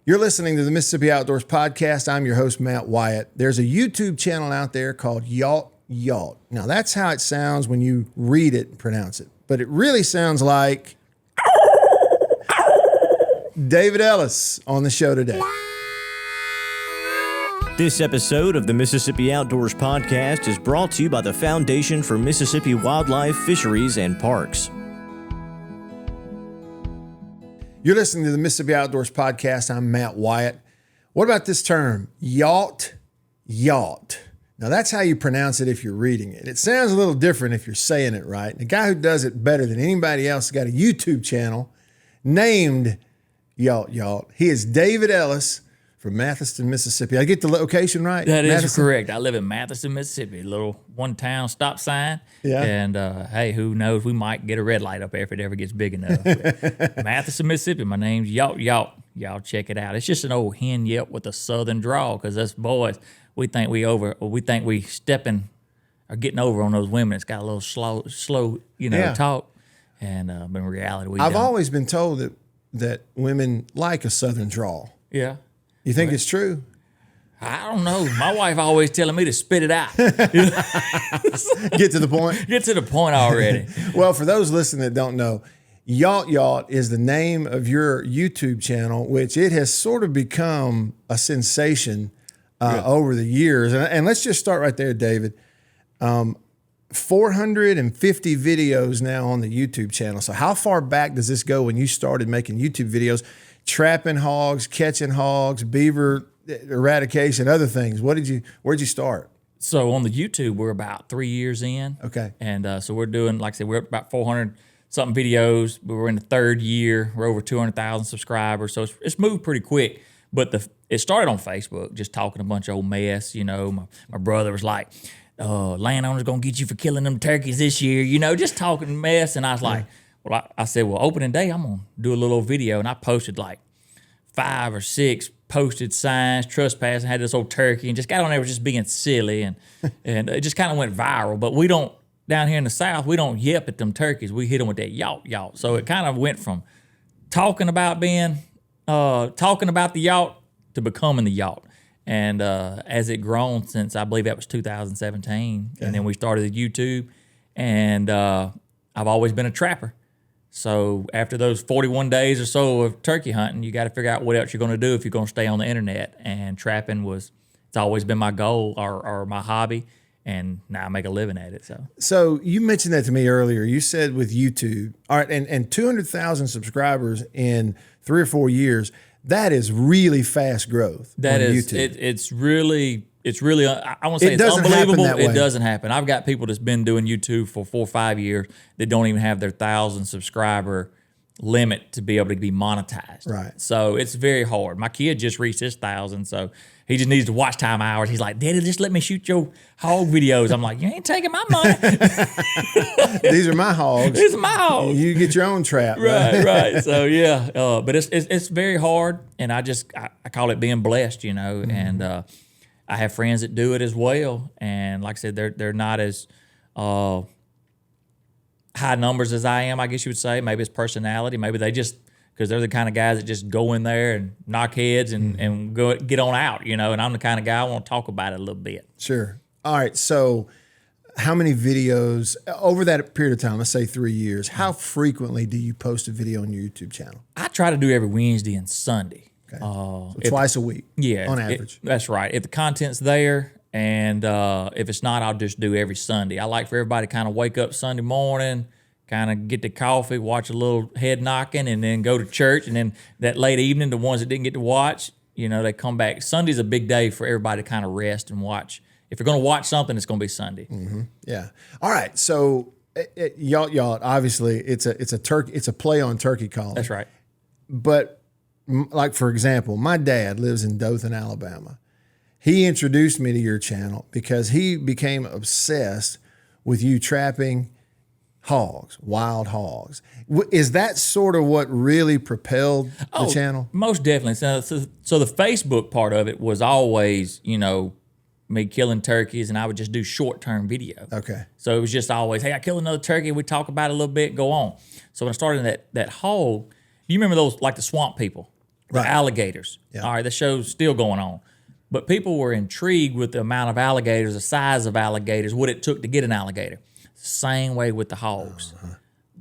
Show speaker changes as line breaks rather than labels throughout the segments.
You're listening to the Mississippi Outdoors Podcast. I'm your host, Matt Wyatt. There's a YouTube channel out there called Yawt Yawt. Now, that's how it sounds when you read it and pronounce it. But it really sounds like David Ellis on the show today.
This episode of the Mississippi Outdoors Podcast is brought to you by the Foundation for Mississippi Wildlife, Fisheries, and Parks.
You're listening to the Mississippi Outdoors Podcast. I'm Matt Wyatt. What about this term, Yawt Yawt? Now, that's how you pronounce it if you're reading it. It sounds a little different if you're saying it right. The guy who does it better than anybody else has got a YouTube channel named Yawt Yawt. He is David Ellis from Mathiston, Mississippi. I get the location right?
That is correct. I live in Mathiston, Mississippi, a little one-town stop sign. Yeah. And, hey, who knows? We might get a red light up there if it ever gets big enough. Mathiston, Mississippi. My name's Yawt Yawt. Y'all check it out. It's just an old hen yelp with a southern drawl because us boys, we think we stepping or getting over on those women. It's got a little slow, talk. And but in reality,
I've always been told that women like a southern drawl.
Yeah.
You think it's true?
I don't know. My wife always telling me to spit it out.
Get to the point?
Get to the point already.
Well, for those listening that don't know, Yawt Yawt is the name of your YouTube channel, which it has sort of become a sensation over the years. And let's just start right there, David. 450 videos now on the YouTube channel. So how far back does this go when you started making YouTube videos? Trapping hogs, catching hogs, beaver eradication, other things. Where'd you start?
So on the YouTube, we're about 3 years in.
Okay.
And so we're doing, like I said, we're up about 400 something videos, but we're in the third year. We're over 200,000 subscribers. So it's moved pretty quick. But it started on Facebook, just talking a bunch of old mess. You know, my brother was like, landowner's going to get you for killing them turkeys this year, just talking mess. And I was like, well, I said, opening day, I'm going to do a little video. And I posted like 5 or 6 posted signs, trespassing, had this old turkey, and just got on there just being silly. And it just kind of went viral. But we don't, down here in the South, we don't yelp at them turkeys. We hit them with that Yawt Yawt. So it kind of went from talking about the Yawt to becoming the Yawt. And as it grown since, I believe that was 2017. Okay. And then we started the YouTube. And I've always been a trapper. So after those 41 days or so of turkey hunting, you got to figure out what else you're going to do if you're going to stay on the internet. And trapping it's always been my goal or my hobby. And now I make a living at it.
So you mentioned that to me earlier. You said with YouTube, all right, and 200,000 subscribers in 3 or 4 years, that is really fast growth.
That is,
YouTube.
It's really, I won't say it's unbelievable. It doesn't happen. I've got people that's been doing YouTube for 4 or 5 years that don't even have their 1,000 subscriber limit to be able to be monetized.
Right.
So it's very hard. My kid just reached his 1,000, so he just needs to watch time hours. He's like, Daddy, just let me shoot your hog videos. I'm like, you ain't taking my money.
These are my hogs.
These are my hogs.
You get your own trap.
Right. So yeah, but it's very hard, and I call it being blessed,
Mm-hmm.
and I have friends that do it as well, and like I said, they're not as high numbers as I am, I guess you would say. Maybe it's personality. Maybe they just, because they're the kind of guys that just go in there and knock heads and go get on out, and I'm the kind of guy I want to talk about it a little bit.
Sure. All right. So how many videos over that period of time, let's say 3 years, how frequently do you post a video on your YouTube channel?
I try to do every Wednesday and Sunday.
Okay. So twice a week.
Yeah.
On average.
That's right. If the content's there, and if it's not, I'll just do every Sunday. I like for everybody to kind of wake up Sunday morning, kind of get the coffee, watch a little head knocking, and then go to church. And then that late evening, the ones that didn't get to watch, they come back. Sunday's a big day for everybody to kind of rest and watch. If you're going to watch something, it's going to be Sunday.
Mm-hmm. Yeah. All right. So Yawt Yawt, obviously, it's a play on turkey calling.
That's right.
But like, for example, my dad lives in Dothan, Alabama. He introduced me to your channel because he became obsessed with you trapping hogs, wild hogs. Is that sort of what really propelled the channel?
Most definitely. So the Facebook part of it was always, me killing turkeys, and I would just do short-term video.
Okay.
So it was just always, hey, I killed another turkey. We talk about it a little bit, go on. So when I started that hog, you remember those, like the swamp people? The alligators.
Yeah.
All right, the show's still going on. But people were intrigued with the amount of alligators, the size of alligators, what it took to get an alligator. Same way with the hogs.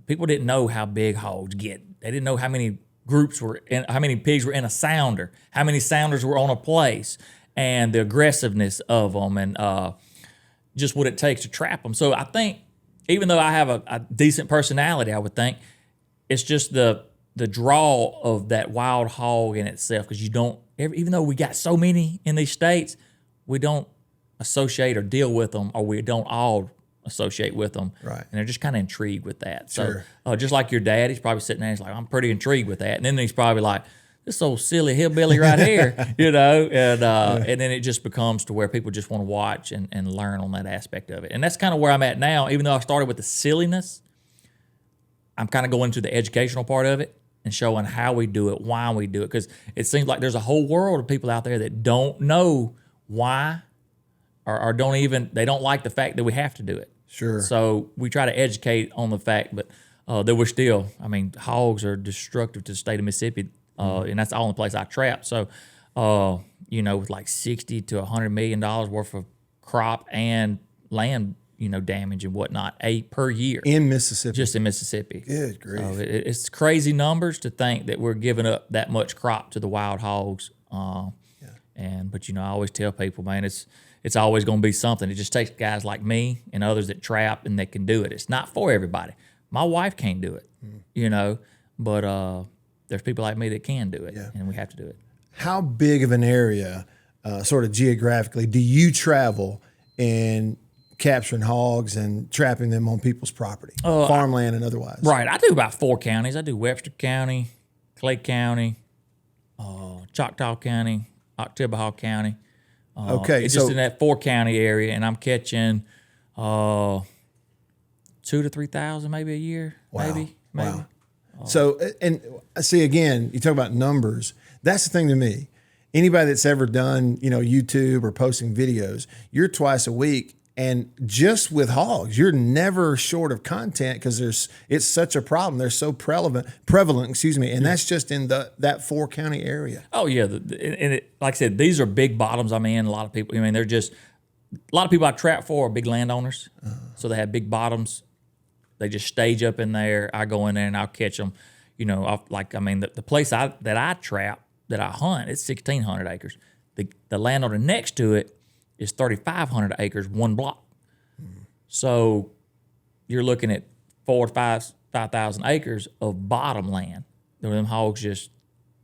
People didn't know how big hogs get. They didn't know how many groups were in, how many pigs were in a sounder, how many sounders were on a place, and the aggressiveness of them, and just what it takes to trap them. So I think, even though I have a decent personality, I would think it's just the draw of that wild hog in itself, because you don't, even though we got so many in these states, we don't associate or deal with them, or we don't all associate with them.
Right.
And they're just kind of intrigued with that.
Sure.
So just like your dad, he's probably sitting there, he's like, I'm pretty intrigued with that. And then he's probably like, this old silly hillbilly right here, you know, and then it just becomes to where people just want to watch and learn on that aspect of it. And that's kind of where I'm at now. Even though I started with the silliness, I'm kind of going to the educational part of it and showing how we do it, why we do it. Because it seems like there's a whole world of people out there that don't know why, or they don't like the fact that we have to do it.
Sure.
So we try to educate on the fact, but that we're still, I mean, hogs are destructive to the state of Mississippi, and that's the only place I trap. So, you know, with like $60 to $100 million worth of crop and land, you know, damage and whatnot, per year.
In Mississippi.
Just in Mississippi.
Good grief.
So it's crazy numbers to think that we're giving up that much crop to the wild hogs. But you know, I always tell people, man, it's always going to be something. It just takes guys like me and others that trap and that can do it. It's not for everybody. My wife can't do it, you know, but there's people like me that can do it, and we have to do it.
How big of an area, sort of geographically, do you travel in capturing hogs and trapping them on people's property, farmland and otherwise?
Right. I do about 4 counties. I do Webster County, Clay County, Choctaw County, Oktibbeha County.
Okay,
It's just in that 4 county area, and I'm catching 2,000 to 3,000 maybe a year.
Wow.
Maybe.
Wow. So, and see, again, you talk about numbers. That's the thing to me. Anybody that's ever done, you know, YouTube or posting videos, you're twice a week. And just with hogs, you're never short of content, because it's such a problem. They're so prevalent, and that's just in that 4 county area.
Oh yeah, like I said, these are big bottoms. I mean, a lot of people. I mean, they're just a lot of people I trap for are big landowners, so they have big bottoms. They just stage up in there. I go in there and I'll catch them. You know, the place that I trap, that I hunt, it's 1,600 acres. The landowner next to it is 3,500 acres, one block. So you're looking at 4,000 to 5,000 acres of bottom land where them hogs just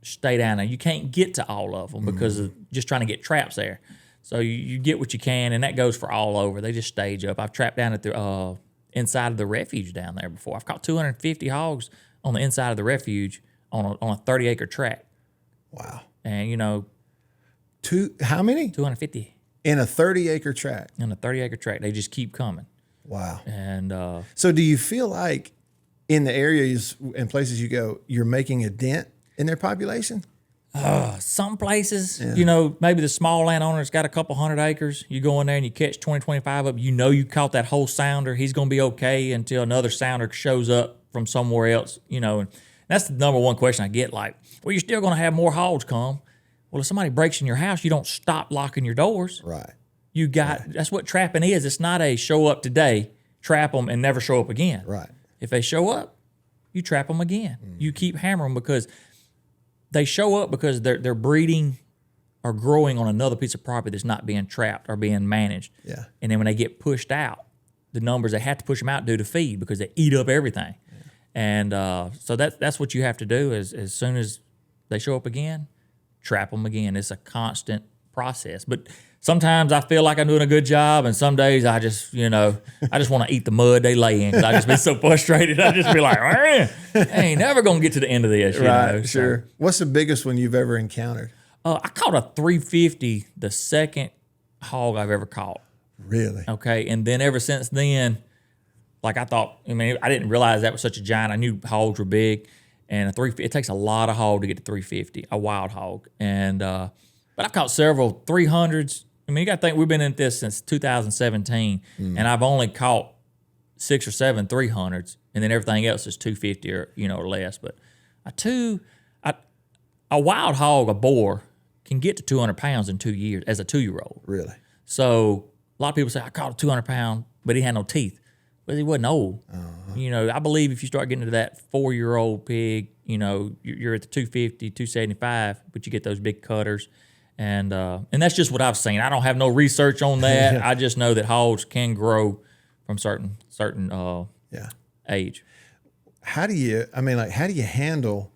stay down there. You can't get to all of them because of just trying to get traps there. So you get what you can, and that goes for all over. They just stage up. I've trapped down at the inside of the refuge down there before. I've caught 250 hogs on the inside of the refuge on a 30-acre tract.
Wow.
And, you know.
How many?
250.
In a 30-acre tract.
In a 30-acre tract. They just keep coming.
Wow.
And
so do you feel like in the areas and places you go, you're making a dent in their population?
Some places, you know, maybe the small landowner's got a couple 100 acres. You go in there and you catch 20, 25 of them. You know you caught that whole sounder. He's going to be okay until another sounder shows up from somewhere else, you know. And that's the number one question I get, like, well, you're still going to have more hogs come. Well, if somebody breaks in your house, you don't stop locking your doors.
Right.
That's what trapping is. It's not a show up today, trap them, and never show up again.
Right.
If they show up, you trap them again. You keep hammering, because they show up because they're breeding or growing on another piece of property that's not being trapped or being managed.
Yeah.
And then when they get pushed out, the numbers, they have to push them out due to feed, because they eat up everything. Yeah. And so that's what you have to do is, as soon as they show up again, trap them again. It's a constant process. But sometimes I feel like I'm doing a good job, and some days I just want to eat the mud they lay in, because I just be so frustrated. I just be like, I ain't never going to get to the end of this. You know?
Sure. So, what's the biggest one you've ever encountered?
I caught a 350, the second hog I've ever caught.
Really?
Okay. And then ever since then, like I didn't realize that was such a giant. I knew hogs were big. And it takes a lot of hog to get to 350, a wild hog. And but I've caught several 300s. I mean, you got to think we've been in this since 2017, and I've only caught 6 or 7 300s, and then everything else is 250 or less. But a wild hog, a boar, can get to 200 pounds in 2 years as a 2-year-old.
Really?
So a lot of people say, I caught a 200 pound, but he had no teeth. But he wasn't old. I believe if you start getting to that 4-year-old pig, you're at the 250, 275, but you get those big cutters. And that's just what I've seen. I don't have no research on that.
Yeah.
I just know that hogs can grow from certain age.
How do you handle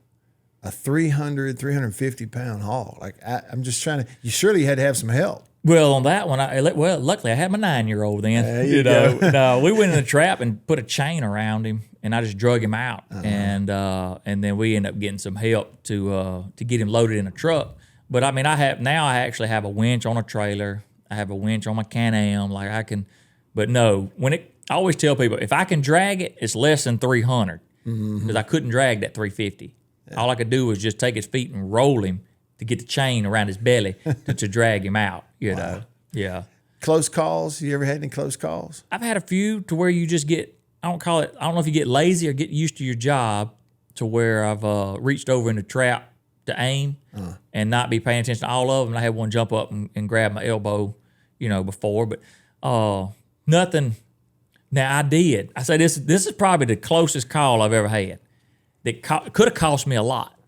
a 350 pound hog? Like, I'm just trying to, you surely had to have some help.
Well, on that one, luckily I had my 9-year-old then.
There you go.
No, we went in the trap and put a chain around him, and I just drug him out, and then we ended up getting some help to get him loaded in a truck. But I mean, I actually have a winch on a trailer. I have a winch on my Can-Am, like I can. But no, I always tell people if I can drag it, it's less than 300 because I couldn't drag that 350. Yeah. All I could do was just take his feet and roll him to get the chain around his belly to drag him out. Wow. Yeah.
Close calls? You ever had any close calls?
I've had a few to where you just get. I don't know if you get lazy or get used to your job to where I've reached over in the trap to aim and not be paying attention to all of them. I had one jump up and grab my elbow, before, but nothing. Now I did. I say this is probably the closest call I've ever had. That could have cost me a lot.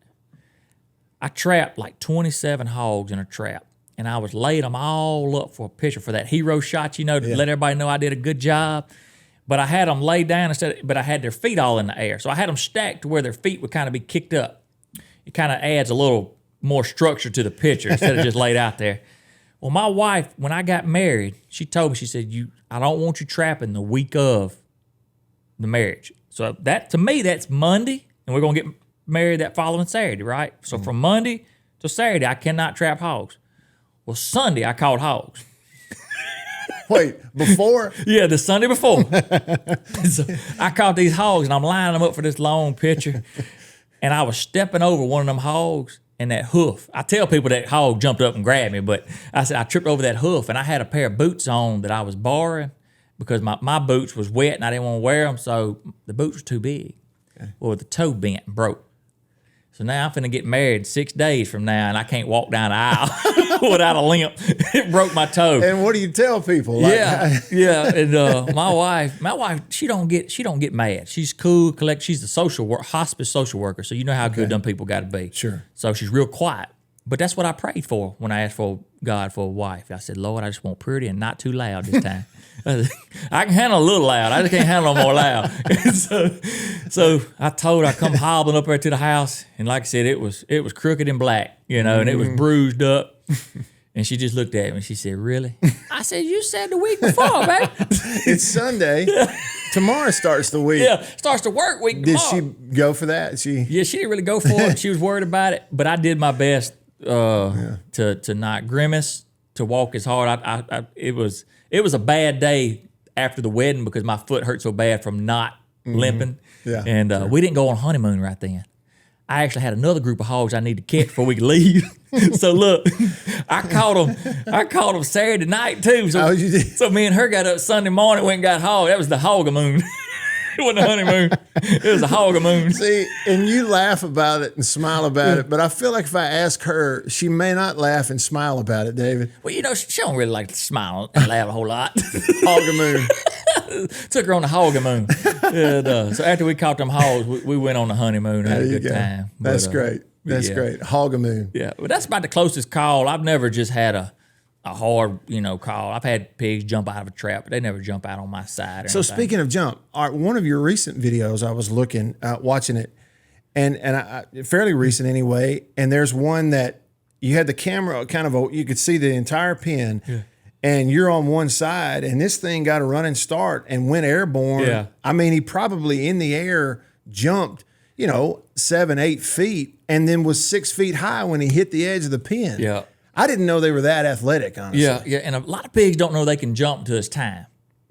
I trapped like 27 hogs in a trap, and I was laying them all up for a picture for that hero shot, to let everybody know I did a good job. But I had them laid down but I had their feet all in the air. So I had them stacked to where their feet would kind of be kicked up. It kind of adds a little more structure to the picture instead of just laid out there. Well, my wife, when I got married, she told me, she said, I don't want you trapping the week of the marriage. So that, to me, that's Monday, and we're going to get married that following Saturday, right? So from Monday to Saturday, I cannot trap hogs. Well, Sunday, I caught hogs.
Wait, before?
Yeah, the Sunday before. So I caught these hogs, and I'm lining them up for this long picture, and I was stepping over one of them hogs, and that hoof. I tell people that hog jumped up and grabbed me, but I said I tripped over that hoof, and I had a pair of boots on that I was borrowing because my boots was wet, and I didn't want to wear them, so the boots were too big. Okay. Well, the toe bent and broke. So now I'm finna get married 6 days from now, and I can't walk down the aisle without a limp. It broke my toe.
And what do you tell people?
Yeah. And my wife, she don't get mad. She's cool, collect. She's the hospice social worker, so you know how good them people got to be.
Sure.
So she's real quiet. But that's what I prayed for when I asked for God for a wife. I said, Lord, I just want pretty and not too loud this time. I can handle a little loud. I just can't handle no more loud. So I told her I come hobbling up there to the house, and like I said, it was crooked and black, and it was bruised up. And she just looked at me and she said, "Really?" I said, "You said the week before, man."
It's Sunday. Tomorrow starts the week.
Yeah, starts the work week tomorrow.
Did she go for that?
Yeah, she didn't really go for it. She was worried about it, but I did my best to not grimace, to walk as hard. It was a bad day after the wedding because my foot hurt so bad from not limping. Yeah, and we didn't go on honeymoon right then. I actually had another group of hogs I needed to catch before we could leave. So look, I caught them Saturday night too. So,
you did?
So me and her got up Sunday morning, went and got hog. That was the hog-a-moon. It wasn't a honeymoon. It was a hog-a-moon.
See, and you laugh about it and smile about it, but I feel like if I ask her, she may not laugh and smile about it, David.
Well, she don't really like to smile and laugh a whole lot.
Hog-a-moon.
Took her on the hog-a-moon. So after we caught them hogs, we went on the honeymoon and had a good time.
That's great. That's great. Hog-a-moon.
Yeah, but that's about the closest call. I've never just had a hard, call. I've had pigs jump out of a trap, but they never jump out on my side. Or
so anything. Speaking of jump, one of your recent videos, I was watching it, and fairly recent anyway. And there's one that you had the camera you could see the entire pen, and you're on one side, and this thing got a running start and went airborne.
Yeah.
I mean, he probably in the air jumped, 7-8 feet, and then was 6 feet high when he hit the edge of the pen.
Yeah.
I didn't know they were that athletic, honestly.
Yeah, and a lot of pigs don't know they can jump till it's time.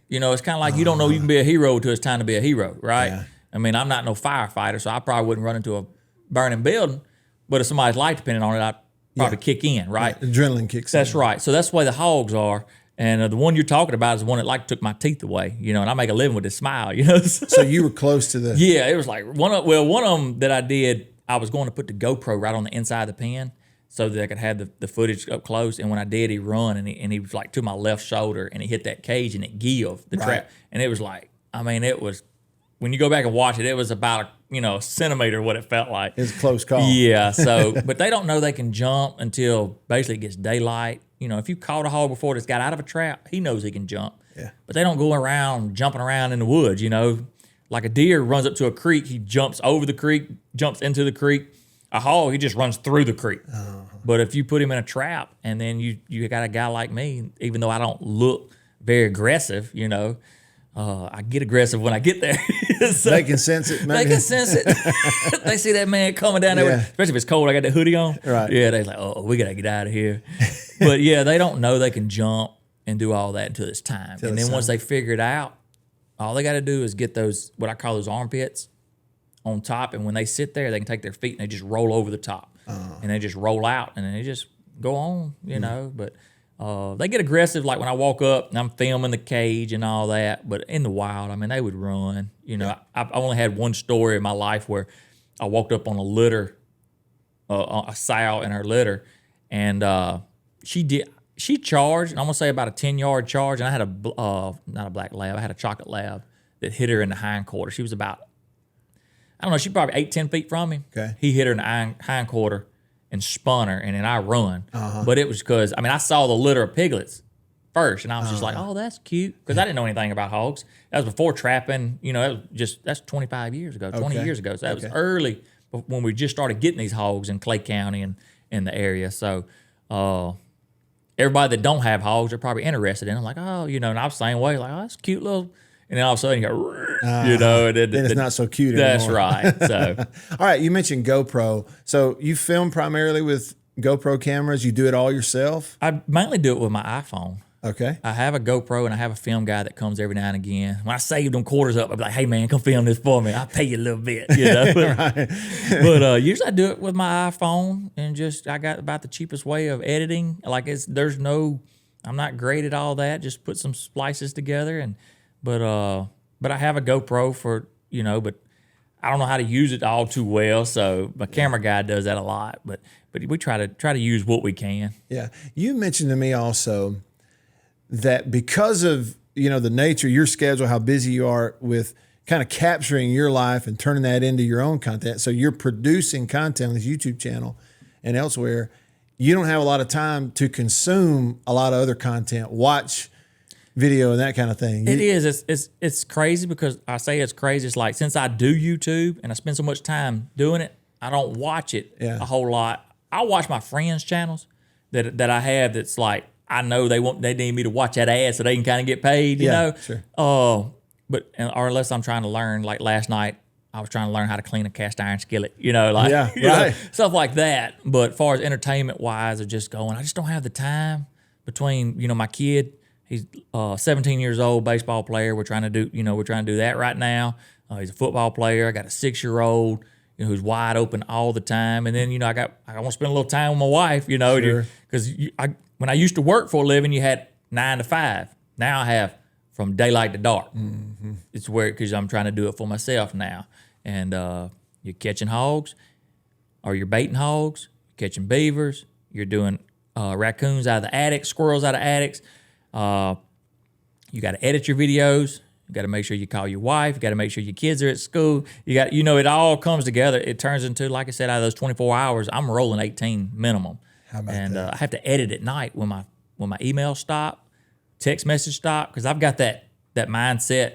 It's kind of like you don't know you can be a hero till it's time to be a hero, right? Yeah. I mean, I'm not no firefighter, so I probably wouldn't run into a burning building, but if somebody's life depended on it, I'd probably kick in, right?
Yeah, adrenaline kicks in.
That's right. So that's the way the hogs are. And the one you're talking about is the one that took my teeth away, and I make a living with this smile,
So you were close to the...
Yeah, it was like one of them that I did, I was going to put the GoPro right on the inside of the pen so that I could have the footage up close. And when I did, he run and he was like to my left shoulder and he hit that cage and it give the trap. And it was like, I mean, it was, when you go back and watch it, it was about a centimeter what it felt like.
It's a close call.
Yeah. So, but they don't know they can jump until basically it gets daylight. If you caught a hog before that's got out of a trap, he knows he can jump.
Yeah.
But they don't go around jumping around in the woods, Like a deer runs up to a creek, he jumps over the creek, jumps into the creek. A hog, he just runs through the creek. But if you put him in a trap and then you got a guy like me, even though I don't look very aggressive, I get aggressive when I get there. So
They can sense it.
they can sense it. They see that man coming down there, especially if it's cold. I got that hoodie on.
Right.
Yeah, they're like, oh, we got to get out of here. But yeah, they don't know they can jump and do all that until it's time. And then once they figure it out, all they got to do is get those, what I call those armpits on top. And when they sit there, they can take their feet and they just roll over the top. And they just roll out and then they just go on, But they get aggressive, like when I walk up and I'm filming the cage and all that. But in the wild, I mean, they would run. I only had one story in my life where I walked up on a litter, a sow in her litter, and she charged, and I'm gonna say about a 10-yard charge, and I had not a black lab, I had a chocolate lab that hit her in the hindquarter. She was about, I don't know, she probably 8-10 feet from me.
Okay.
He hit her in the hindquarter and spun her, and then I run. But it was because, I saw the litter of piglets first, and I was just like, oh, that's cute, because I didn't know anything about hogs. That was before trapping. That's 25 years ago, 20 years ago. So that was early when we just started getting these hogs in Clay County and in the area. So everybody that don't have hogs are probably interested in them. Like, oh, and I was the same way, like, oh, that's cute little. And then all of a sudden you go, and
then it's not so cute anymore.
That's right. So,
all right, you mentioned GoPro. So you film primarily with GoPro cameras. You do it all yourself?
I mainly do it with my iPhone.
Okay.
I have a GoPro and I have a film guy that comes every now and again. When I save them quarters up, I'm like, hey man, come film this for me. I'll pay you a little bit,
Right.
But usually I do it with my iPhone and I got about the cheapest way of editing. Like I'm not great at all that. Just put some splices together but I have a GoPro for, but I don't know how to use it all too well. So my camera guy does that a lot, but we try to use what we can.
Yeah. You mentioned to me also that because of, the nature, your schedule, how busy you are with kind of capturing your life and turning that into your own content. So you're producing content on this YouTube channel and elsewhere. You don't have a lot of time to consume a lot of other content, watch video and that kind of thing.
It is. It's crazy because I say it's crazy. It's like, since I do YouTube and I spend so much time doing it, I don't watch it a whole lot. I watch my friends' channels that I have that's like, I know they need me to watch that ad so they can kind of get paid, you know?
Sure.
Or unless I'm trying to learn, like last night, I was trying to learn how to clean a cast iron skillet, stuff like that. But as far as entertainment wise, of just going, I just don't have the time between, my kid. He's 17 years old, baseball player. We're trying to do that right now. He's a football player. I got a 6-year-old, who's wide open all the time. And then, I want to spend a little time with my wife, because when I used to work for a living, you had 9 to 5. Now I have from daylight to dark. Mm-hmm. It's because I'm trying to do it for myself now. And you're catching hogs, or you're baiting hogs, you're catching beavers, you're doing raccoons out of the attic, squirrels out of attics. You got to edit your videos. You got to make sure you call your wife. You got to make sure your kids are at school. You got, it all comes together. It turns into, like I said, out of those 24 hours, I'm rolling 18 minimum.
How about that?
I have to edit at night when my emails stop, text message stop, because I've got that mindset.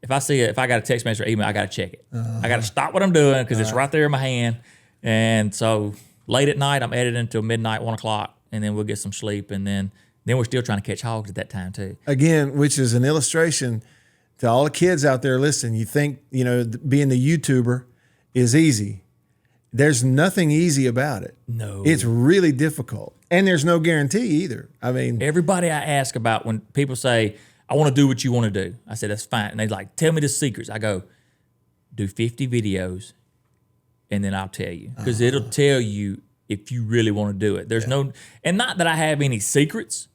If I got a text message or email, I got to check it. I got to stop what I'm doing because it's right there in my hand. And so late at night, I'm editing until midnight, 1 o'clock, and then we'll get some sleep, and then we're still trying to catch hogs at that time too.
Again, which is an illustration to all the kids out there listening. You think, being the YouTuber is easy. There's nothing easy about it.
No.
It's really difficult. And there's no guarantee either. I mean,
everybody I ask about, when people say, I want to do what you want to do, I said, that's fine. And they're like, tell me the secrets. I go, do 50 videos and then I'll tell you. Because it'll tell you if you really want to do it. There's and not that I have any secrets.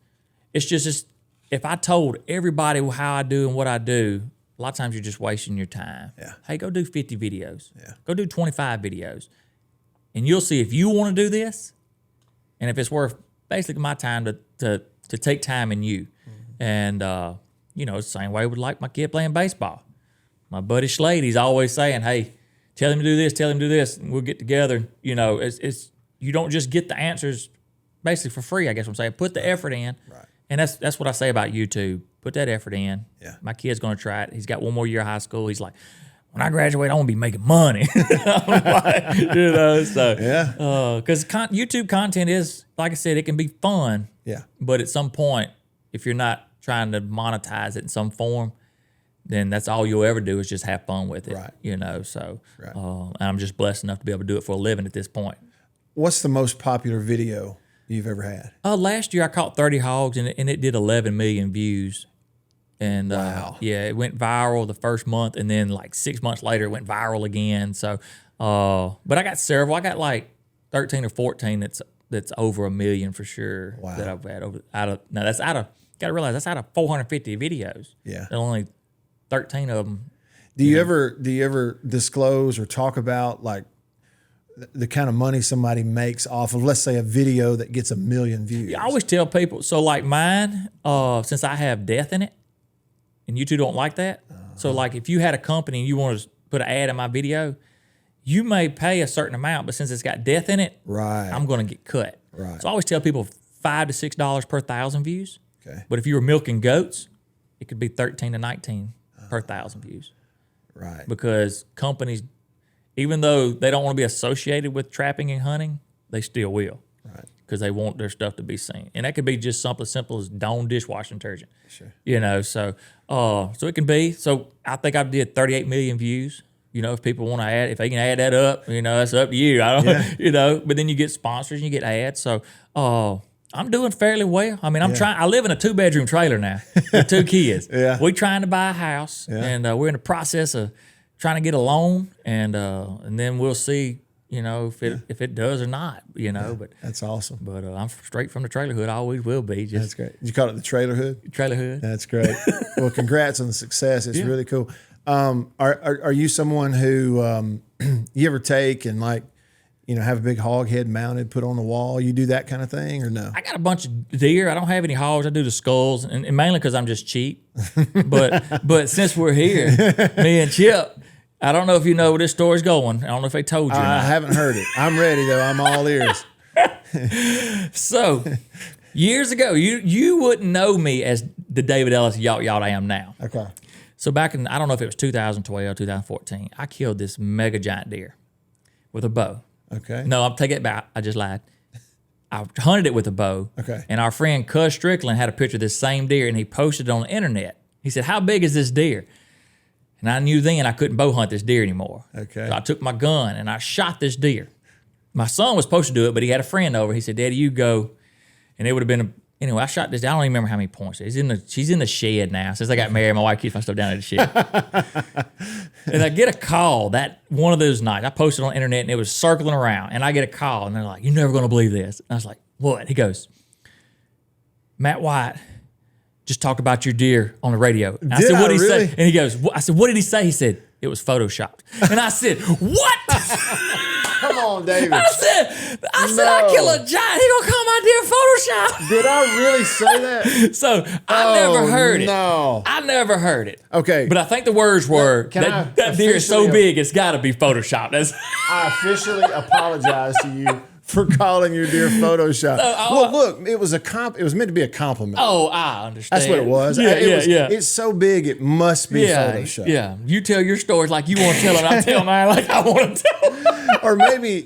It's just if I told everybody how I do and what I do, a lot of times you're just wasting your time.
Yeah.
Hey, go do 50 videos.
Yeah.
Go do 25 videos. and you'll see if you want to do this, and if it's worth basically my time to take time in you. And you know, it's the same way with like my kid playing baseball. My buddy Slade, he's always saying, "Hey, tell him to do this, tell him to do this, and we'll get together." You know, it's you don't just get the answers basically for free. I guess I'm saying put the effort in,
Right.
and that's what I say about YouTube. Put that effort in.
Yeah.
My kid's gonna try it. He's got one more year of high school. He's like, when I graduate, I want to be making money. I'm like, you know, so
Yeah.
because YouTube content is, like I said, it can be fun.
Yeah.
But at some point, if you're not trying to monetize it in some form, then that's all you'll ever do is just have fun with it.
Right.
You know, so
Right.
and I'm just blessed enough to be able to do it for a living at this point.
What's the most popular video you've ever had?
Last year I caught 30 hogs and it did 11 million views. And
Wow.
yeah, it went viral the first month, and then like 6 months later it went viral again. So, but I got several. I got like 13 or 14 that's over 1 million for sure.
Wow.
That I've had got to realize that's out of 450 videos.
Yeah.
And only 13 of them.
Do you ever disclose or talk about like the kind of money somebody makes off of, let's say, a video that gets 1 million views?
I always tell people, so like mine, since I have death in it, and you two don't like that. So like if you had a company and you want to put an ad in my video, you may pay a certain amount, but since it's got death in it,
Right.
I'm going to get cut.
Right.
So I always tell people $5 to $6 per 1,000 views.
Okay.
But if you were milking goats, it could be 13 to 19 per 1,000 views.
Right.
Because companies, even though they don't want to be associated with trapping and hunting, they still will.
Right.
Because they want their stuff to be seen. And that could be just something simple as Dawn dishwashing detergent.
Sure.
You know, so it can be. So I think I did 38 million views. You know, if people want to add, if they can add that up, you know, that's up to you. I don't, you know, but then you get sponsors and you get ads. So I'm doing fairly well. I mean, I live in a 2-bedroom trailer now with 2 kids.
Yeah.
We're trying to buy a house, and we're in the process of trying to get a loan, and then we'll see, you know, if it does or not, you know. But
That's awesome.
but I'm straight from the trailer hood. I always will be.
That's
Just
great. You call it the trailer hood?
trailer hood.
That's great. Well, congrats on the success. It's really cool. Are you someone who you ever take and like, you know, have a big hog head mounted, put on the wall? You do that kind of thing or no?
I got a bunch of deer. I don't have any hogs. I do the skulls, and mainly because I'm just cheap. but since we're here, me and Chip, I don't know if you know where this story's going. I don't know if they told you. Or
I
not.
haven't heard it. I'm ready though. I'm all ears.
So years ago, you wouldn't know me as the David Ellis Yawt Yawt I am now.
Okay.
So back in, I don't know if it was 2012, 2014, I killed this mega giant deer with a bow.
Okay.
No, I'll take it back. I just lied. I hunted it with a bow.
Okay.
And our friend Cuz Strickland had a picture of this same deer, and he posted it on the internet. He said, "How big is this deer?" And I knew then I couldn't bow hunt this deer anymore.
Okay.
So I took my gun and I shot this deer. My son was supposed to do it, but he had a friend over. He said, "Daddy, you go." And it would have been anyway, I shot this. I don't even remember how many points. She's in the shed now. Since I got married, my wife keeps my stuff down at the shed. And I get a call that one of those nights. I posted on the internet and it was circling around. And I get a call and they're like, "You're never going to believe this." And I was like, "What?" He goes, "Matt Wyatt just talked about your deer on the radio." And I said, "What did he say?" And he goes, I said, "What did he say?" He said, "It was photoshopped." And I said, "What?"
Come on, David.
I said, I kill a giant. He gonna call my deer Photoshop.
Did I really say that?
So I never heard it.
No.
I never heard it.
Okay.
But I think the words were that deer is so big it's got to be Photoshopped. That's
I officially apologize to you for calling your deer Photoshop. Well, look, it was it was meant to be a compliment.
oh, I understand.
That's what it was.
Yeah.
It's so big, it must be Photoshop.
Yeah. You tell your stories like you want to tell it. I tell mine like I want to tell them.
Or maybe,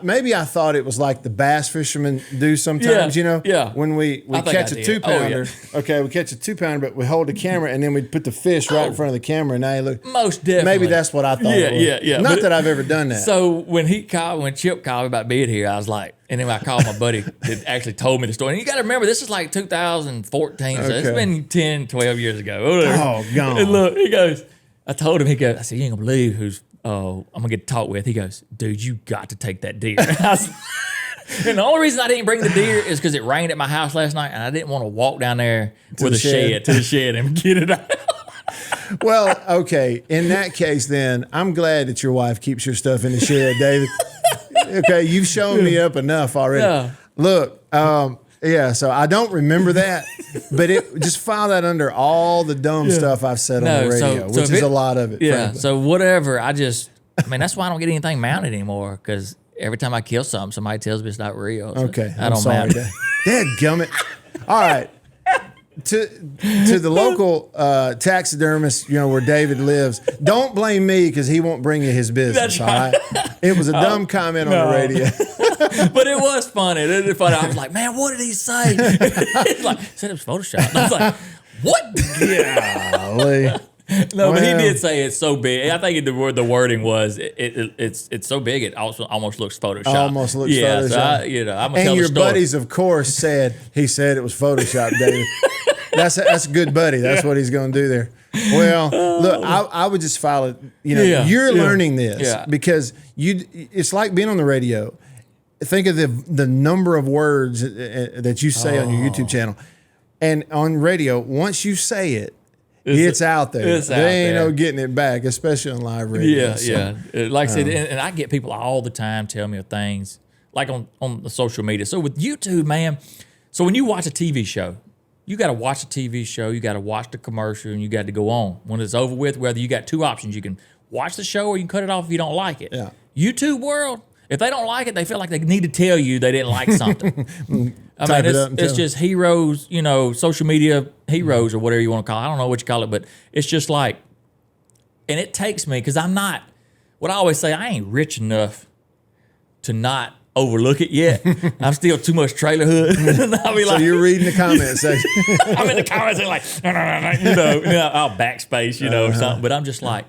maybe I thought it was like the bass fishermen do sometimes,
Yeah.
when we
I think
catch
I
a
did.
2-pounder.
Oh, yeah.
Okay, we catch a 2-pounder, but we hold the camera and then we put the fish right in front of the camera and now you look.
Most definitely.
Maybe that's what I thought it was.
Yeah.
Not
But-
that I've ever done that.
So when Chip called me about being here, I was like, and then I called my buddy that actually told me the story. And you got to remember, this is like 2014, so it's
Okay.
been 10, 12 years ago.
Oh, gone.
And look, he goes, I told him, I said, "You ain't gonna believe who's I'm gonna get to talk with." He goes, "Dude, you got to take that deer." And the only reason I didn't bring the deer is because it rained at my house last night, and I didn't want to walk down there with
the
a
shed.
to the shed and get it out.
Well, okay. In that case, then I'm glad that your wife keeps your stuff in the shed, David. Okay, you've shown me up enough already.
Yeah.
Look, yeah, so I don't remember that, but just file that under all the dumb stuff I've said on the radio, which is a lot of it.
Yeah,
frankly.
so whatever. I mean, that's why I don't get anything mounted anymore, because every time I kill something, somebody tells me it's not real. So
Okay,
I
I'm
don't
sorry.
mount it.
Dadgummit. All right. To the local taxidermist, where David lives, don't blame me because he won't bring you his business.
That's
all right. It was a dumb comment on the radio.
But it was funny. It was funny. I was like, man, what did he say? He's like, said it was Photoshop. And I was like, what?
Golly.
No, but he did say it's so big. I think the wording was it's so big it also almost looks Photoshop.
Almost looks Photoshop.
So I'm gonna tell
And
the
your
story.
buddies, of course, said it was Photoshop, David. That's a good buddy. That's what he's going to do there. Well, look, I would just file it. You're learning this because it's like being on the radio. Think of the number of words that you say on your YouTube channel, and on radio. Once you say it, it's out there. They ain't no getting it back, especially on live radio.
Yeah. Like I said, and I get people all the time tell me of things like on the social media. So with YouTube, man. So when you watch a TV show. You got to watch a TV show, you got to watch the commercial, and you got to go on. When it's over with, whether you got two options, you can watch the show or you can cut it off if you don't like it.
Yeah.
YouTube world, if they don't like it, they feel like they need to tell you they didn't like something. I mean, it's just heroes, social media heroes or whatever you want to call it. I don't know what you call it, but it's just like, and it takes me, because I'm not, what I always say, I ain't rich enough to not overlook it yet. I'm still too much trailer hood. I'll be like,
So you're reading the comment section.
I'm in the comments and like, I'll backspace, or something. But I'm just like,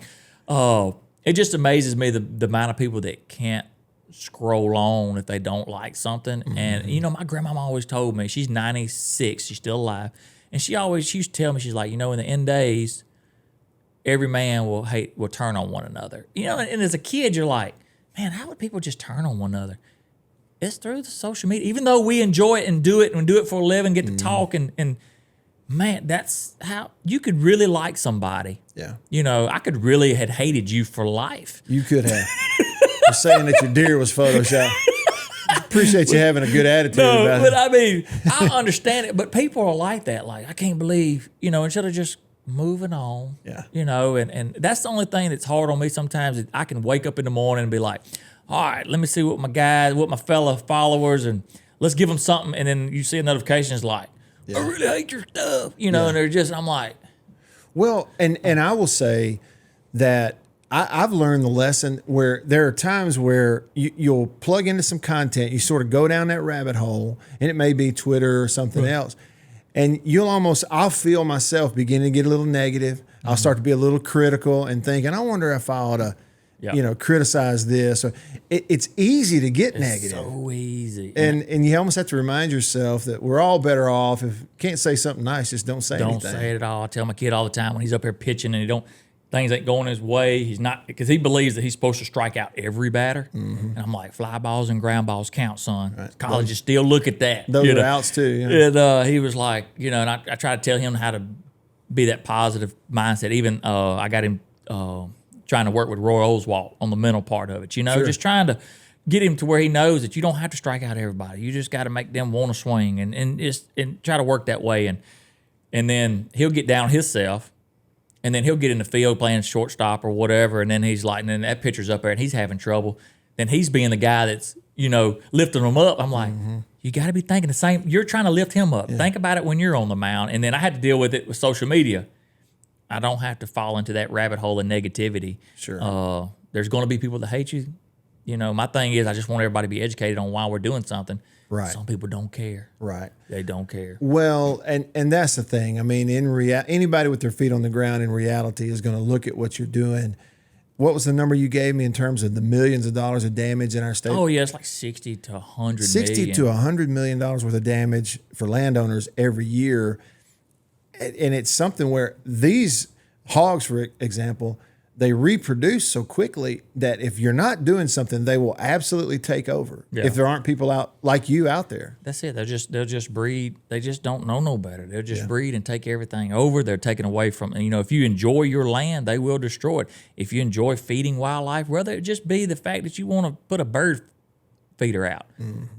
it just amazes me the amount of people that can't scroll on if they don't like something. Mm-hmm. And my grandmama always told me, she's 96, she's still alive, and she used to tell me, she's like, in the end days, every man will turn on one another. And as a kid, you're like, man, how would people just turn on one another? It's through the social media. Even though we enjoy it and do it for a living, get to talk, and man, that's how you could really like somebody.
Yeah.
I could really had hated you for life.
You could have. For saying that your deer was Photoshop. Appreciate you having a good attitude about
but
it.
I mean, I understand it, but people are like that. Like, I can't believe, instead of just moving on.
Yeah.
And that's the only thing that's hard on me sometimes. Is I can wake up in the morning and be like, all right, let me see what my fellow followers, and let's give them something. And then you see a notification is like, I really hate your stuff, and I'm like.
Well, and I will say that I've learned the lesson where there are times where you'll plug into some content, you sort of go down that rabbit hole, and it may be Twitter or something else. And I'll feel myself beginning to get a little negative. I'll start to be a little critical and thinking, I wonder if I ought to, criticize this. Or it's easy to get negative.
So easy.
And you almost have to remind yourself that we're all better off. If you can't say something nice, just don't say anything.
Don't say it at all. I tell my kid all the time when he's up here pitching and things ain't going his way, he's not, because he believes that he's supposed to strike out every batter. Mm-hmm. And I'm like, fly balls and ground balls count, son. Right. Colleges still look at that.
Those are outs too. Yeah.
And he was like, and I try to tell him how to be that positive mindset. Even I got him trying to work with Roy Oswalt on the mental part of it, just trying to get him to where he knows that you don't have to strike out everybody. You just got to make them want to swing and try to work that way. And then he'll get down himself. And then he'll get in the field playing shortstop or whatever, and then he's like, and then that pitcher's up there and he's having trouble. Then he's being the guy that's, lifting him up. I'm like, you got to be thinking the same. You're trying to lift him up. Yeah. Think about it when you're on the mound. And then I had to deal with it with social media. I don't have to fall into that rabbit hole of negativity.
Sure.
There's going to be people that hate you. My thing is I just want everybody to be educated on why we're doing something.
Right.
Some people don't care.
Right.
They don't care.
Well, and that's the thing. I mean, anybody with their feet on the ground in reality is going to look at what you're doing. What was the number you gave me in terms of the millions of dollars of damage in our state?
Oh, yeah, it's like 60 to 100
$60 to $100 million worth of damage for landowners every year. And it's something where these hogs, for example, they reproduce so quickly that if you're not doing something, they will absolutely take over. Yeah. If there aren't people out like you out there.
That's it. They'll just breed. They just don't know no better. They'll just breed and take everything over. They're taken away from, if you enjoy your land, they will destroy it. If you enjoy feeding wildlife, whether it just be the fact that you want to put a bird feeder out.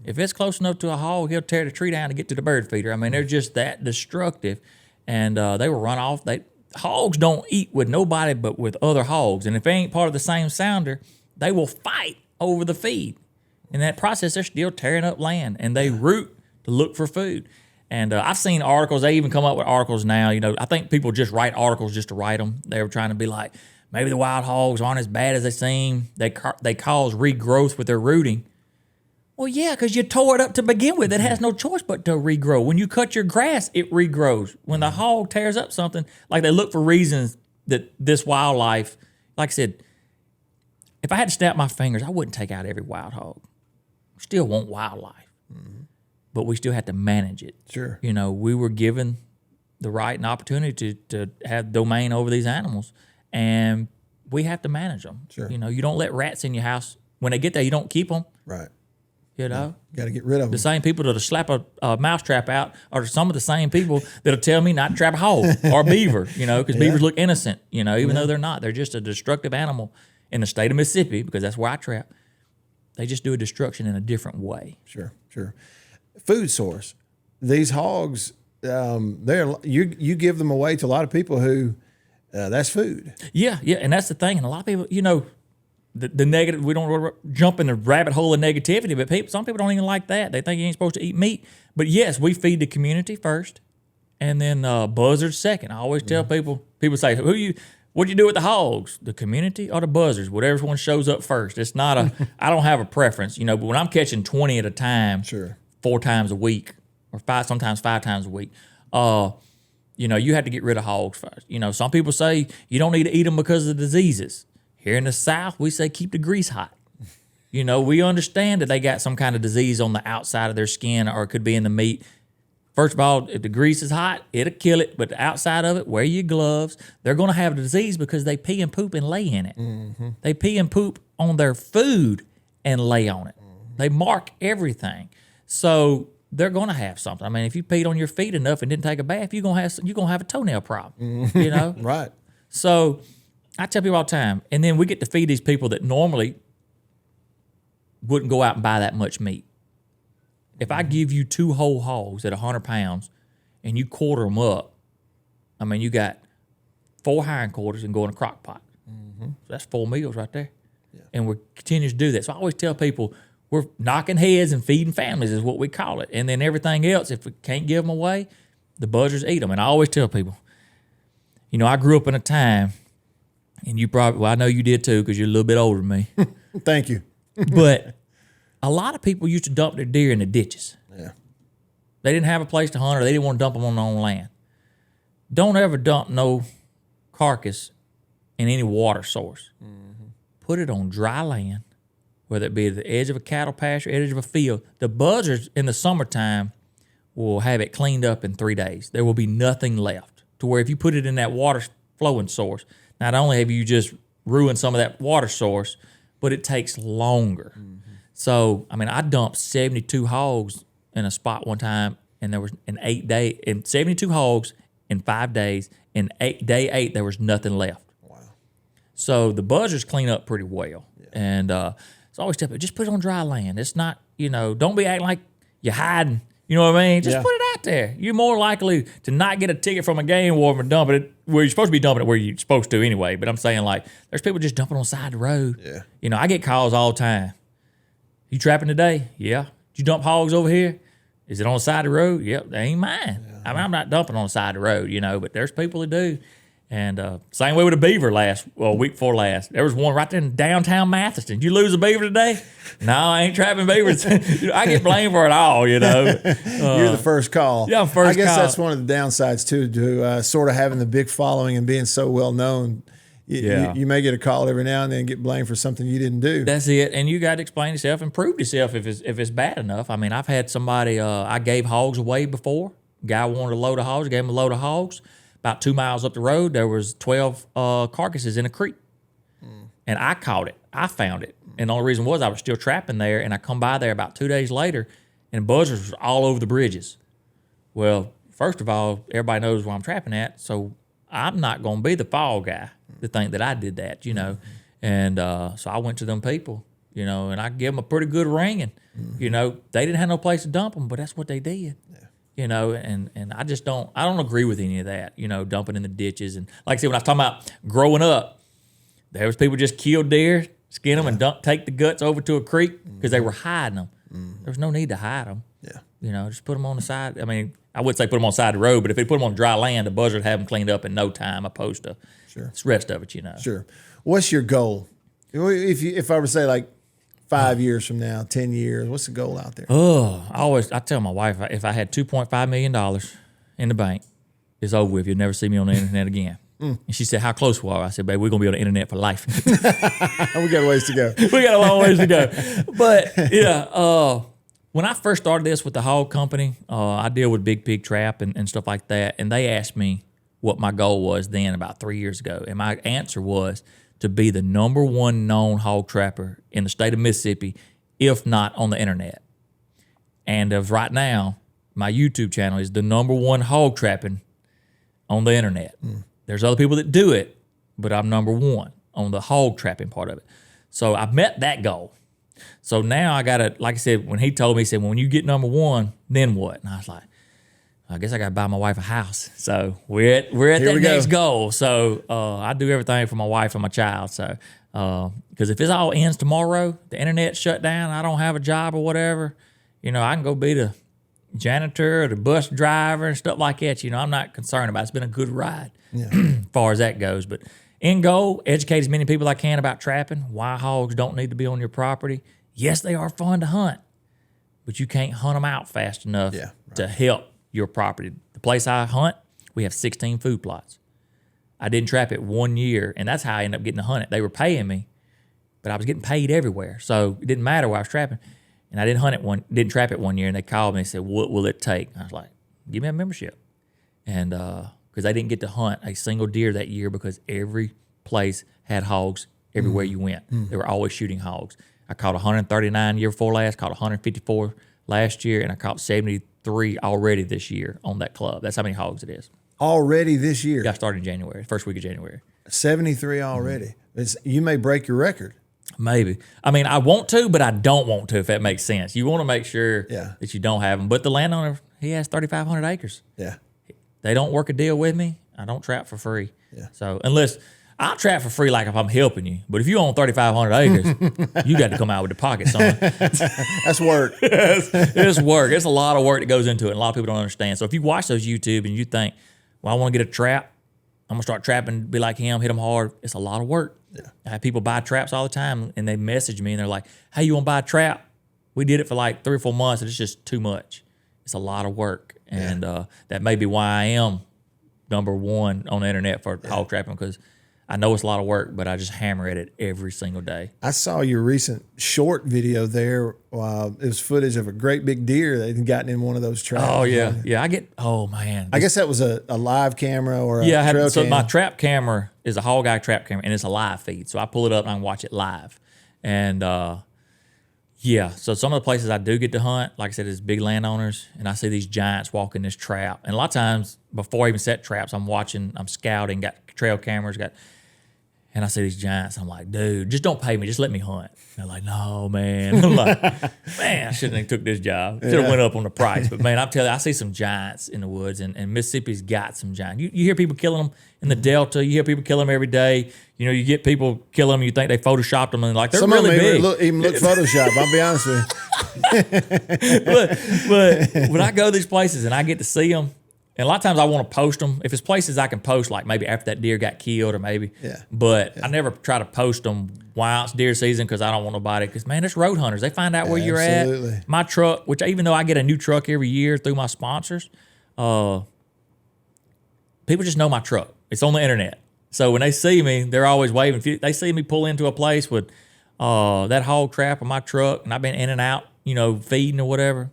If it's close enough to a hog, he'll tear the tree down to get to the bird feeder. I mean, they're just that destructive, and they will run off. Hogs don't eat with nobody but with other hogs, and if they ain't part of the same sounder, they will fight over the feed. In that process, they're still tearing up land, and they root to look for food. And I've seen articles. They even come up with articles now. I think people just write articles just to write them. They were trying to be like, maybe the wild hogs aren't as bad as they seem. They cause regrowth with their rooting. Well, yeah, because you tore it up to begin with. It has no choice but to regrow. When you cut your grass, it regrows. When the hog tears up something, like they look for reasons that this wildlife, like I said, if I had to snap my fingers, I wouldn't take out every wild hog. We still want wildlife. But we still have to manage it.
Sure.
We were given the right and opportunity to have domain over these animals, and we have to manage them.
Sure.
You don't let rats in your house. When they get there, you don't keep them.
Right.
You
Got to get rid of them.
The same people that'll slap a mouse trap out are some of the same people that'll tell me not to trap a hog or a beaver, because beavers look innocent, even though they're not. They're just a destructive animal in the state of Mississippi, because that's where I trap. They just do a destruction in a different way.
Sure. Food source. These hogs, you give them away to a lot of people who that's food.
Yeah, and that's the thing. And a lot of people, the negative. We don't jump in the rabbit hole of negativity, but some people don't even like that. They think you ain't supposed to eat meat. But yes, we feed the community first, and then buzzards second. I always tell people say, what do you do with the hogs? The community or the buzzards? Whatever one shows up first. It's not I don't have a preference, but when I'm catching 20 at a time,
sure,
4 times a week, or sometimes 5 times a week, you have to get rid of hogs first. Some people say you don't need to eat them because of the diseases. Here in the South, we say keep the grease hot. We understand that they got some kind of disease on the outside of their skin, or it could be in the meat. First of all, if the grease is hot, it'll kill it. But the outside of it, wear your gloves. They're going to have a disease because they pee and poop and lay in it. Mm-hmm. They pee and poop on their food and lay on it. Mm-hmm. They mark everything. So they're going to have something. I mean, if you peed on your feet enough and didn't take a bath, you're going to have a toenail problem,
Right.
So I tell people all the time, and then we get to feed these people that normally wouldn't go out and buy that much meat. If I give you 2 whole hogs at 100 pounds and you quarter them up, I mean, you got 4 hindquarters and go in a crock pot. Mm-hmm. So that's 4 meals right there. Yeah. And we continue to do that. So I always tell people, we're knocking heads and feeding families is what we call it. And then everything else, if we can't give them away, the buzzards eat them. And I always tell people, I grew up in a time, and you probably, I know you did too because you're a little bit older than me.
Thank you.
But a lot of people used to dump their deer in the ditches.
Yeah.
They didn't have a place to hunt, or they didn't want to dump them on their own land. Don't ever dump no carcass in any water source. Mm-hmm. Put it on dry land, whether it be at the edge of a cattle pasture, edge of a field. The buzzards in the summertime will have it cleaned up in 3 days. There will be nothing left, to where if you put it in that water flowing source, not only have you just ruined some of that water source, but it takes longer. Mm-hmm. So, I mean, I dumped 72 hogs in a spot one time, and there was an 72 hogs in 5 days. In day 8, there was nothing left.
Wow.
So the buzzards clean up pretty well. Yeah. And so I always tell people, just put it on dry land. It's not, don't be acting like you're hiding. You know what I mean? Just put it out there. You're more likely to not get a ticket from a game warden and dump it where you're supposed to be dumping it where you're supposed to anyway. But I'm saying, like, there's people just dumping on the side of the road. Yeah. I get calls all the time. You trapping today? Yeah. Did you dump hogs over here? Is it on the side of the road? Yep, they ain't mine. Yeah. I mean, I'm not dumping on the side of the road, but there's people that do. And same way with a beaver week before last. There was one right there in downtown Matheson. Did you lose a beaver today? No, I ain't trapping beavers. I get blamed for it all,
You're the first call.
Yeah, I'm first
call. I guess
call.
that's one of the downsides, too, to sort of having the big following and being so well known. You may get a call every now and then and get blamed for something you didn't do.
That's it. And you got to explain yourself and prove yourself if it's bad enough. I mean, I've had somebody, I gave hogs away before. Guy wanted a load of hogs, gave him a load of hogs. About 2 miles up the road, there was 12 carcasses in a creek. And I caught it. I found it. And the only reason was I was still trapping there, and I come by there about 2 days later, and buzzards was all over the bridges. Well, first of all, everybody knows where I'm trapping at, so I'm not going to be the fall guy to think that I did that, And so I went to them people, you know, and I give them a pretty good ringing. You know, they didn't have no place to dump them, but that's what they did. You know, and I just don't agree with any of that, you know, dumping in the ditches. And like I said, when I was talking about growing up, there was people just kill deer, skin them, and take the guts over to a creek because they were hiding them. There was no need to hide them.
Yeah.
You know, just put them on the side. I mean, I would say put them on the side of the road, but if they put them on dry land, the buzzard would have them cleaned up in no time, opposed to the rest of it, you know.
Sure. What's your goal? If I were to say like 5 years from now, 10 years, what's the goal out there?
I tell my wife, if I had $2.5 million in the bank, it's over with. You'll never see me on the internet again. And she said, how close were I? I said, babe, we're going to be on the internet for life.
We got a ways to go.
We got a long ways to go. But yeah, when I first started this with the hog company, I deal with big pig trap and stuff like that. And they asked me what my goal was then about 3 years ago. And my answer was to be the number one known hog trapper in the state of Mississippi, if not on the internet. And of right now, my YouTube channel is the number one hog trapping on the internet. There's other people that do it, but I'm number one on the hog trapping part of it. So I've met that goal. So now I got to, like I said, when he told me, he said, when you get number one, then what? And I was like, I guess I got to buy my wife a house. So we're at that next goal. So I do everything for my wife and my child. So because if this all ends tomorrow, the internet shut down, I don't have a job or whatever, you know, I can go be the janitor or the bus driver and stuff like that. You know, I'm not concerned about it. It's been a good ride as far as that goes. But end goal, educate as many people as I can about trapping, why hogs don't need to be on your property. Yes, they are fun to hunt, but you can't hunt them out fast enough to help your property. The place I hunt, we have 16 food plots. I didn't trap it 1 year, and that's how I ended up getting to hunt it. They were paying me, but I was getting paid everywhere, so it didn't matter where I was trapping. And I didn't trap it 1 year, and they called me and said, "What will it take?" I was like, "Give me a membership," and because I didn't get to hunt a single deer that year because every place had hogs everywhere you went. They were always shooting hogs. I caught 139 year before last, caught 154 last year, and I caught 73 already this year on that club. That's how many hogs it is.
Already this year?
Got started in January, first week of January.
73 already. You may break your record.
Maybe. I mean, I want to, but I don't want to, if that makes sense. You want to make sure that you don't have them. But the landowner, he has 3,500 acres.
Yeah.
They don't work a deal with me. I don't trap for free.
Yeah.
So unless I'll trap for free, like if I'm helping you. But if you own 3,500 acres, you got to come out with the pocket, son.
That's work.
It's work. It's a lot of work that goes into it, and a lot of people don't understand. So if you watch those YouTube and you think, well, I want to get a trap, I'm going to start trapping, be like him, hit them hard. It's a lot of work.
Yeah.
I have people buy traps all the time, and they message me, and they're like, hey, you want to buy a trap? We did it for like 3 or 4 months, and it's just too much. It's a lot of work. And that may be why I am number one on the internet for hog trapping, because I know it's a lot of work, but I just hammer at it every single day.
I saw your recent short video there. It was footage of a great big deer that had gotten in one of those traps.
Oh, yeah. Yeah, oh, man.
I guess that was a live camera or a trail cam.
My trap camera is a hog eye trap camera, and it's a live feed. So I pull it up and I can watch it live. And, so some of the places I do get to hunt, like I said, is big landowners, and I see these giants walking this trap. And a lot of times, before I even set traps, I'm scouting, got trail cameras, and I see these giants. I'm like, dude, just don't pay me. Just let me hunt. And they're like, no, man. I'm like, man, I shouldn't have took this job. Should have went up on the price. But, man, I'm telling you, I see some giants in the woods, and Mississippi's got some giants. You hear people killing them in the Delta. You hear people kill them every day. You know, you get people kill them, you think they photoshopped them, and like, they're really big.
Some of them even look Photoshopped, I'll be honest with
you. but when I go to these places and I get to see them, and a lot of times I want to post them. If it's places I can post, like maybe after that deer got killed or maybe.
Yeah.
But I never try to post them while it's deer season because I don't want nobody. Because, man, there's road hunters. They find out where you're at. My truck, which even though I get a new truck every year through my sponsors, people just know my truck. It's on the internet. So when they see me, they're always waving. If they see me pull into a place with that hog trap on my truck, and I've been in and out, you know, feeding or whatever,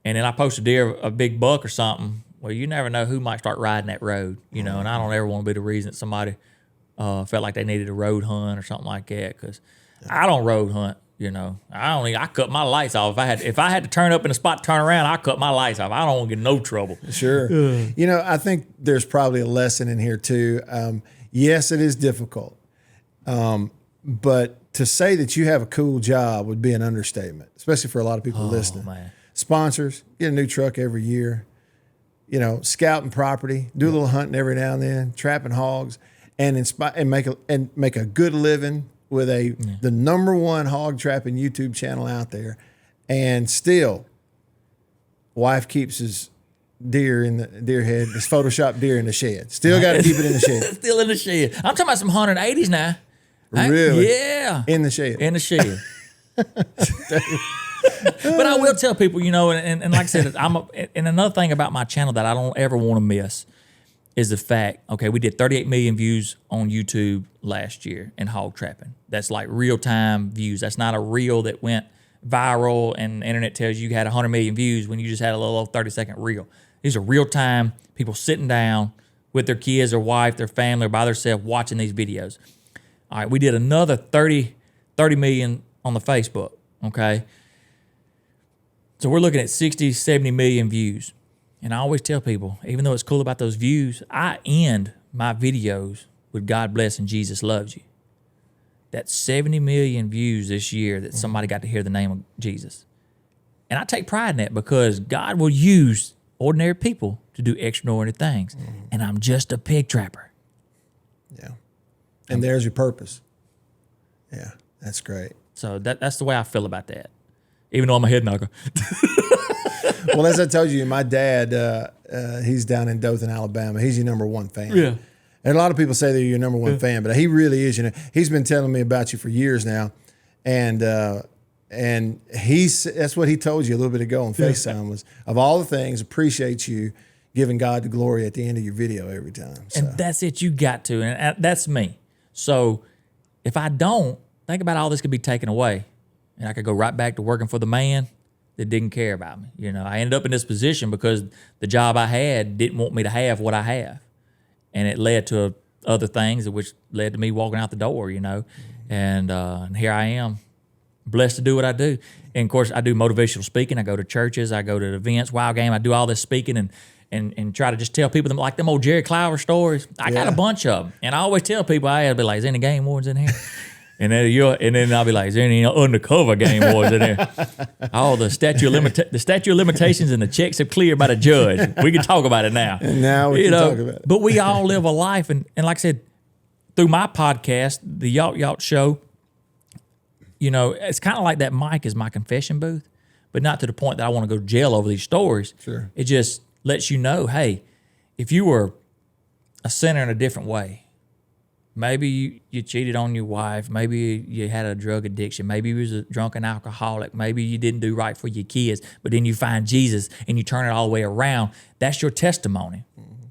and then I post a deer, a big buck or something, well, you never know who might start riding that road, you know, and I don't ever want to be the reason that somebody felt like they needed a road hunt or something like that, because I don't road hunt, you know. I cut my lights off. If I had to turn up in a spot to turn around, I cut my lights off. I don't want to get no trouble.
Sure. You know, I think there's probably a lesson in here too. Yes, it is difficult. But to say that you have a cool job would be an understatement, especially for a lot of people listening.
Man.
Sponsors, get a new truck every year, you know, scouting property, do a little hunting every now and then, trapping hogs, and make a good living with the number one hog trapping YouTube channel out there. And still, wife keeps his deer in the deer head, his Photoshop deer in the shed. Still got to keep it in the shed.
Still in the shed. I'm talking about some 180s now.
Really?
Yeah.
In the shed.
In the shed. But I will tell people, you know, and like I said, and another thing about my channel that I don't ever want to miss is the fact, okay, we did 38 million views on YouTube last year in hog trapping. That's like real-time views. That's not a reel that went viral and the internet tells you had 100 million views when you just had a little 30-second reel. These are real-time people sitting down with their kids, their wife, their family, or by themselves watching these videos. All right, we did another 30 million on the Facebook, okay? So we're looking at 60, 70 million views. And I always tell people, even though it's cool about those views, I end my videos with God bless and Jesus loves you. That's 70 million views this year that somebody got to hear the name of Jesus. And I take pride in that because God will use ordinary people to do extraordinary things. And I'm just a pig trapper.
Yeah. And there's your purpose. Yeah, that's great.
So that's the way I feel about that, even though I'm a head knocker.
Well, as I told you, my dad, he's down in Dothan, Alabama. He's your number one fan.
Yeah.
And a lot of people say they're your number one fan, but he really is. You know, he's been telling me about you for years now, and that's what he told you a little bit ago on FaceTime was, of all the things, appreciate you giving God the glory at the end of your video every time. So.
And that's it. You got to, and that's me. So if I don't, think about all this could be taken away, and I could go right back to working for the man that didn't care about me. You know, I ended up in this position because the job I had didn't want me to have what I have. And it led to other things, which led to me walking out the door, you know. And here I am, blessed to do what I do. And, of course, I do motivational speaking. I go to churches. I go to events, Wild Game. I do all this speaking and try to just tell people, like them old Jerry Clower stories. I got a bunch of them. And I always tell people, I'll be like, is there any game wardens in here? And then I'll be like, is there any undercover game wardens in there? Oh, the statute of limitations and the checks have cleared by the judge. We can talk about it now.
And now we can talk about it.
But we all live a life. And like I said, through my podcast, the Yawt Yawt Show, you know, it's kind of like that mic is my confession booth, but not to the point that I want to go to jail over these stories.
Sure.
It just lets you know, hey, if you were a sinner in a different way, maybe you cheated on your wife. Maybe you had a drug addiction. Maybe you was a drunken alcoholic. Maybe you didn't do right for your kids. But then you find Jesus and you turn it all the way around. That's your testimony. Mm-hmm.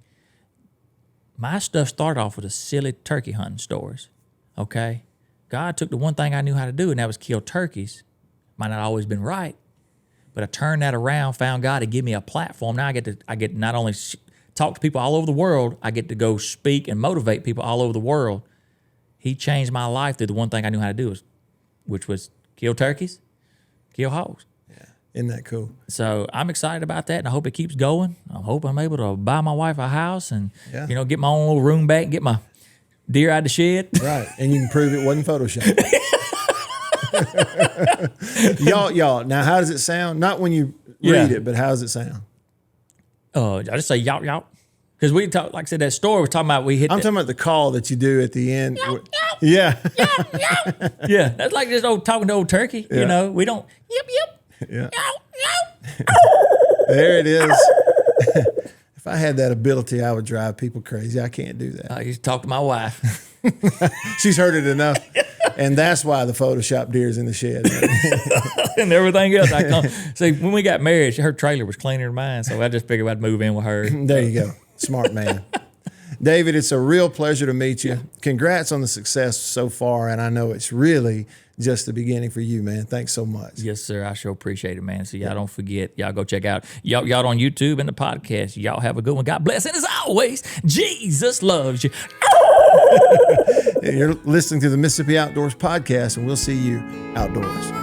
My stuff started off with a silly turkey hunting stories, okay? God took the one thing I knew how to do, and that was kill turkeys. Might not always been right, but I turned that around, found God to give me a platform. Now I get not only talk to people all over the world, I get to go speak and motivate people all over the world. He changed my life through the one thing I knew how to do, which was kill turkeys, kill hogs.
Yeah, isn't that cool?
So I'm excited about that, and I hope it keeps going. I hope I'm able to buy my wife a house and you know, get my own little room back and get my deer out of the shed.
Right, and you can prove it wasn't Photoshop. Yawt Yawt. Now, how does it sound? Not when you read it, but how does it sound?
I just say Yawt Yawt. Because we talk, like I said, that story was talking about
I'm talking about the call that you do at the end.
Yawt, yawt,
yeah.
Yawt, yawt. Yeah, that's like just talking to old turkey.
Yeah.
You know, we don't, yip, yip,
Yeah.
yawt, yawt.
There it is. If I had that ability, I would drive people crazy. I can't do that.
I used to talk to my wife.
She's heard it enough. And that's why the Photoshop deer is in the shed.
And everything else. See, when we got married, her trailer was cleaner than mine, so I just figured I'd move in with her.
There you go. Smart man. David, it's a real pleasure to meet you. Congrats on the success so far, and I know it's really just the beginning for you, man. Thanks so much.
Yes, sir. I sure appreciate it, man. So y'all don't forget, y'all go check out Yawt Yawt on YouTube and the podcast. Y'all have a good one. God bless. And as always, Jesus loves you.
You're listening to the Mississippi Outdoors Podcast, and we'll see you outdoors.